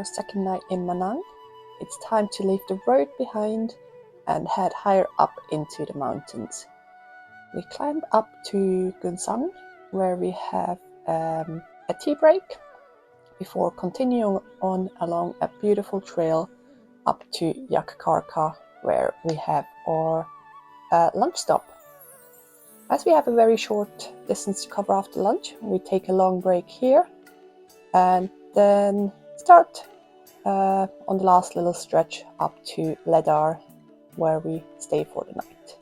our second night in Manang. It's time to leave the road behind and head higher up into the mountains. We climb up to Gunsang, where we have a tea break before continuing on along a beautiful trail up to Yakkarka, where we have our lunch stop. As we have a very short distance to cover after lunch, we take a long break here and then start on the last little stretch up to Ledar, where we stay for the night.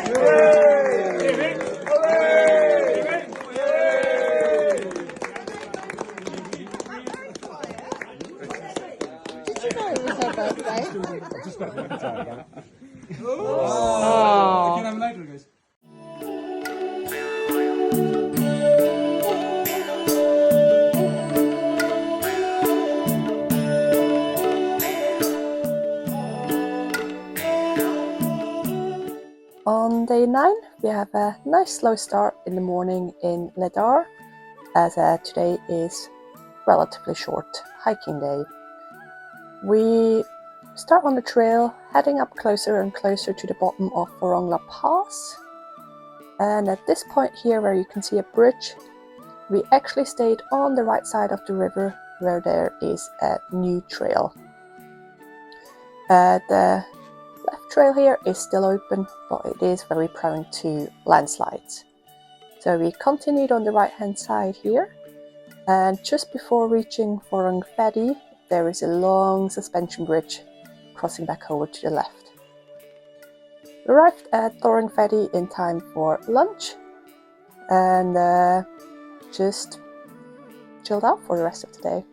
Did you know it was her birthday? Oh. Can I have a lighter, guys? On day 9, we have a nice slow start in the morning in Ledar, as today is relatively short hiking day. We start on the trail, heading up closer and closer to the bottom of Thorong La Pass. And at this point here, where you can see a bridge, we actually stayed on the right side of the river, where there is a new trail. The left trail here is still open, but it is very prone to landslides. So we continued on the right hand side here, and just before reaching Phedi, there is a long suspension bridge crossing back over to the left. We arrived at Thorong Phedi in time for lunch and just chilled out for the rest of the day.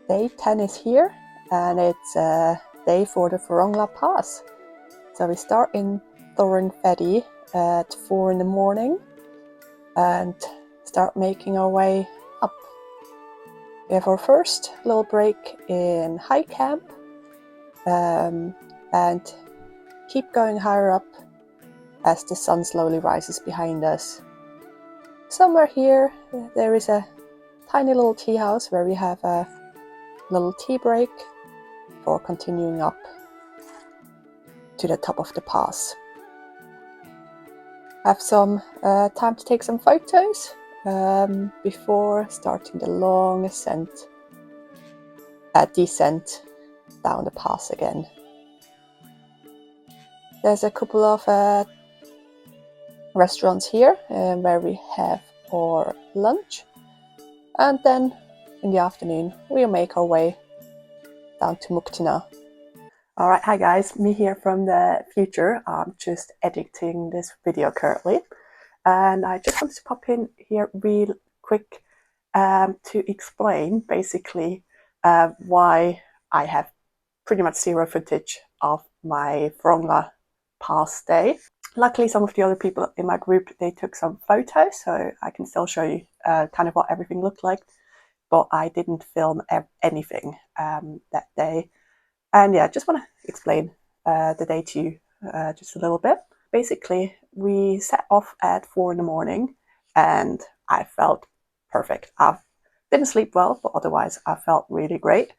Day 10 is here, and it's a day for the Thorong La Pass. So we start in Thorong Phedi at 4 in the morning and start making our way up. We have our first little break in high camp and keep going higher up as the sun slowly rises behind us. Somewhere here there is a tiny little tea house where we have a little tea break before continuing up to the top of the pass. Have some time to take some photos before starting the long descent down the pass again. There's a couple of restaurants here where we have our lunch, and then in the afternoon we'll make our way down to Muktinah. Alright, hi guys, me here from the future. I'm just editing this video currently, and I just wanted to pop in here real quick to explain basically why I have pretty much zero footage of my Thorong La Pass day. Luckily, some of the other people in my group, they took some photos, so I can still show you kind of what everything looked like, but I didn't film anything that day. And yeah, just want to explain the day to you just a little bit. Basically, we set off at 4 in the morning and I felt perfect. I didn't sleep well, but otherwise I felt really great.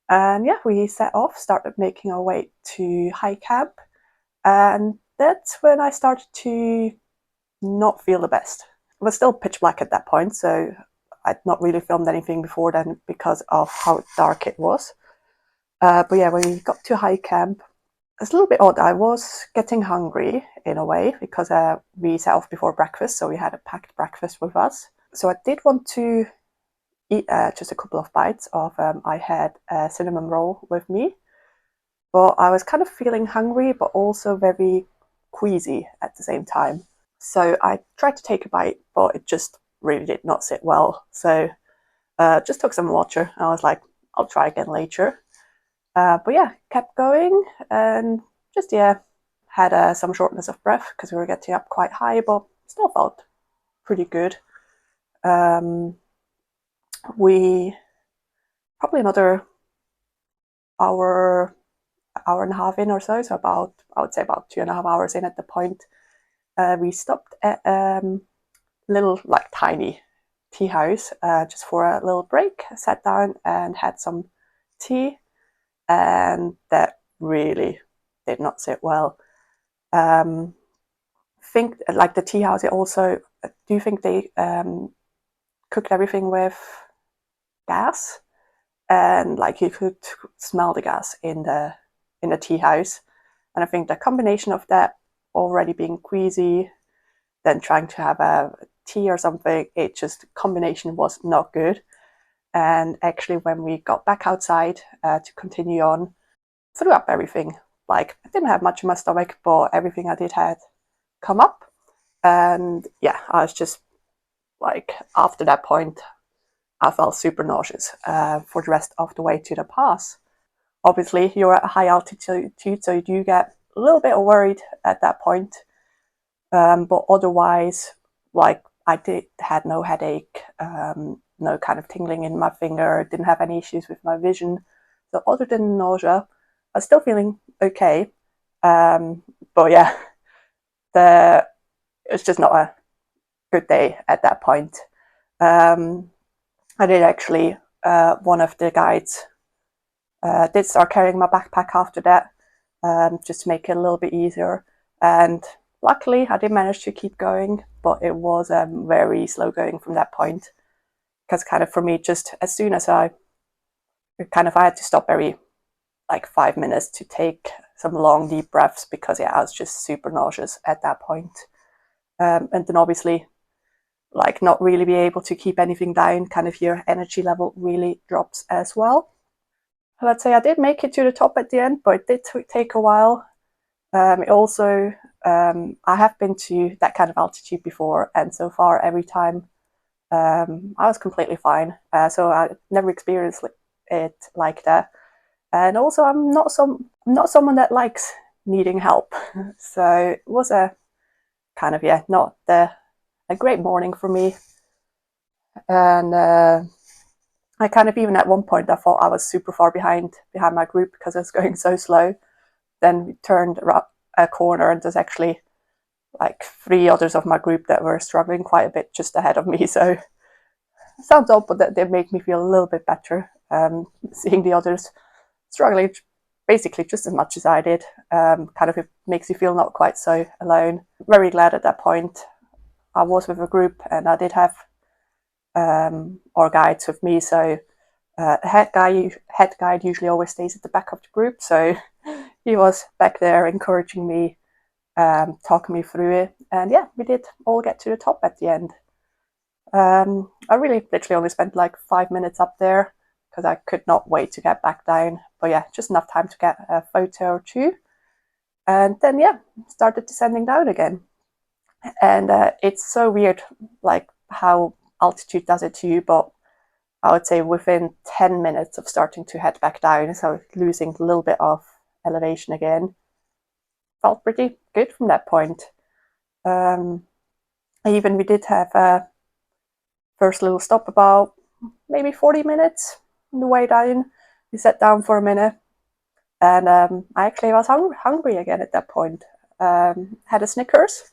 And yeah, we set off, started making our way to high camp, and that's when I started to not feel the best. It was still pitch black at that point, so I'd not really filmed anything before then because of how dark it was. But yeah, when we got to high camp, it's a little bit odd. I was getting hungry in a way because we set off before breakfast, so we had a packed breakfast with us. So I did want to eat just a couple of bites of, I had a cinnamon roll with me, but I was kind of feeling hungry, but also very queasy at the same time. So I tried to take a bite, but it just really did not sit well. So just took some water. I was like, I'll try again later. But yeah, kept going and just, yeah, had some shortness of breath because we were getting up quite high, but still felt pretty good. We probably another hour and a half in or so, so I would say about 2.5 hours in at the point, we stopped at little, like, tiny tea house just for a little break, sat down and had some tea, and that really did not sit well. Think like the tea house, it also, do you think they cooked everything with gas, and like you could smell the gas in the tea house, and I think the combination of that already being queasy, then trying to have a tea or something, it just, combination was not good. And actually when we got back outside to continue on, threw up everything. Like, I didn't have much in my stomach, but everything I did had come up. And yeah, I was just like, after that point, I felt super nauseous for the rest of the way to the pass. Obviously, you're at a high altitude, so you do get a little bit worried at that point. But otherwise, like, I had no headache, no kind of tingling in my finger, didn't have any issues with my vision. So other than nausea, I was still feeling okay. But yeah, it's just not a good day at that point. I did actually, one of the guides did start carrying my backpack after that, just to make it a little bit easier. And luckily, I did manage to keep going, but it was very slow going from that point. Because kind of for me, just as soon as I had to stop every like 5 minutes to take some long deep breaths, because yeah, I was just super nauseous at that point. And then obviously, like, not really be able to keep anything down, kind of your energy level really drops as well. Let's say I did make it to the top at the end, but it did take a while. It also, I have been to that kind of altitude before, and so far every time I was completely fine. So I never experienced it like that. And also, I'm not someone that likes needing help. So it was a kind of, yeah, not a great morning for me. And I kind of, even at one point, I thought I was super far behind my group because I was going so slow. Then we turned a corner and there's actually like 3 others of my group that were struggling quite a bit just ahead of me. So it sounds odd, but that made me feel a little bit better, seeing the others struggling basically just as much as I did. Kind of, it makes you feel not quite so alone. Very glad at that point I was with a group, and I did have our guides with me. So head guide usually always stays at the back of the group, so he was back there encouraging me, talking me through it, and yeah, we did all get to the top at the end. I really literally only spent like 5 minutes up there because I could not wait to get back down. But yeah, just enough time to get a photo or two, and then yeah, started descending down again. And it's so weird, like how altitude does it to you, but I would say within 10 minutes of starting to head back down, so losing a little bit of elevation again, felt pretty good from that point. We did have a first little stop about maybe 40 minutes on the way down. We sat down for a minute, and I actually was hungry again at that point. Had a Snickers.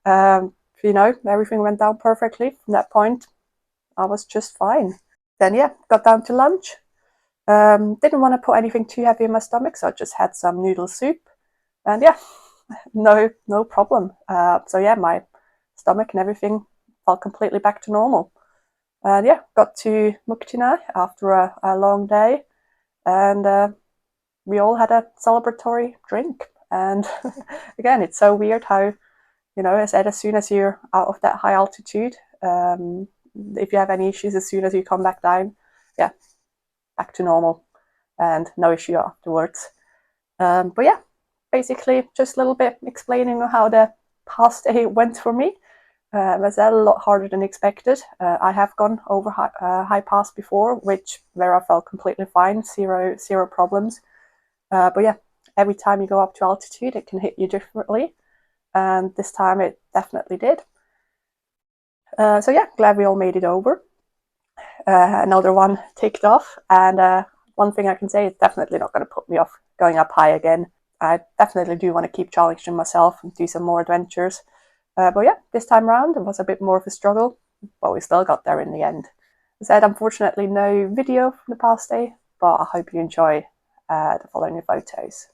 Everything went down perfectly from that point. I was just fine. Then yeah, got down to lunch. Didn't want to put anything too heavy in my stomach, so I just had some noodle soup, and yeah, no problem. So yeah, my stomach and everything felt completely back to normal. And yeah, got to Muktinah after a long day, and we all had a celebratory drink. And again, it's so weird how, I said, as soon as you're out of that high altitude, if you have any issues, as soon as you come back down, yeah, back to normal and no issue afterwards. But yeah, basically just a little bit explaining how the past day went for me. It was a lot harder than expected. I have gone over high pass before, where I felt completely fine, zero problems. But yeah, every time you go up to altitude, it can hit you differently, and this time it definitely did. So yeah, glad we all made it over. Another one ticked off, and one thing I can say, it's definitely not going to put me off going up high again. I definitely do want to keep challenging myself and do some more adventures. But yeah, this time around it was a bit more of a struggle, but we still got there in the end. As I said, unfortunately no video from the past day, but I hope you enjoy the following photos.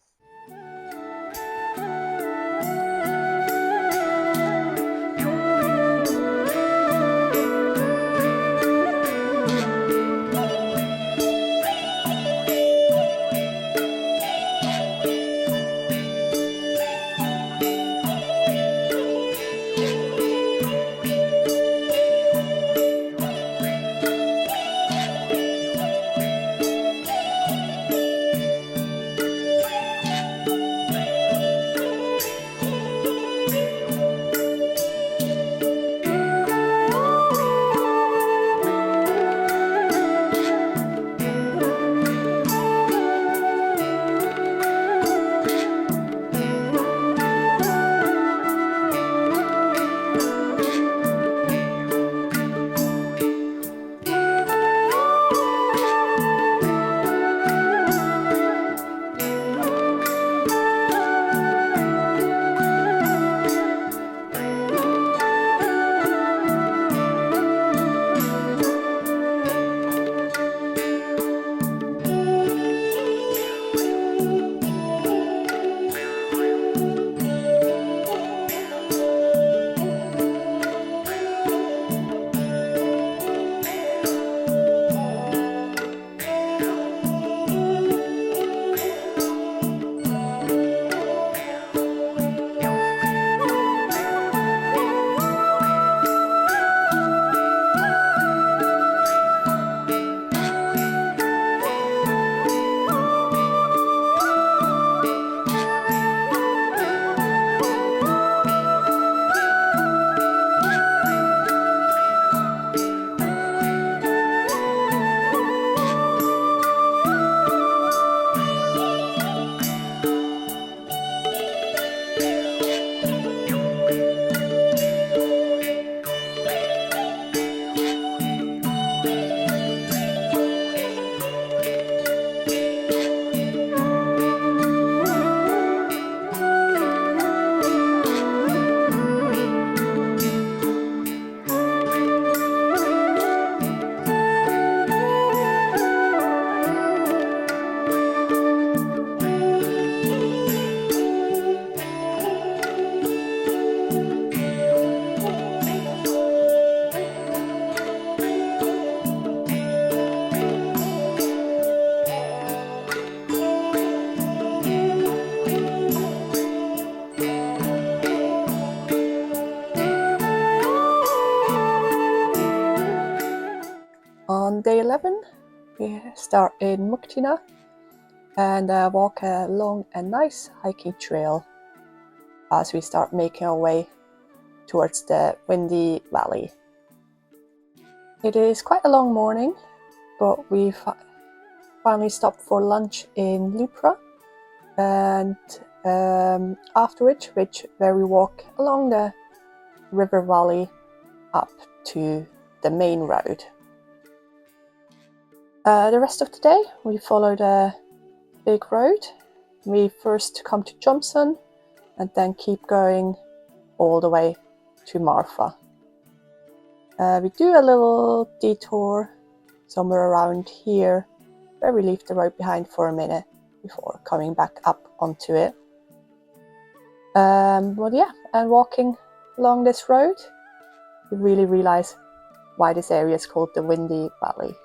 We start in Muktinah and walk along a nice hiking trail as we start making our way towards the windy valley. It is quite a long morning, but we finally stopped for lunch in Lupra, and after which we walk along the river valley up to the main road. The rest of the day we follow the big road. We first come to Johnson and then keep going all the way to Marpha. We do a little detour somewhere around here where we leave the road behind for a minute before coming back up onto it. And walking along this road, you really realize why this area is called the Windy Valley.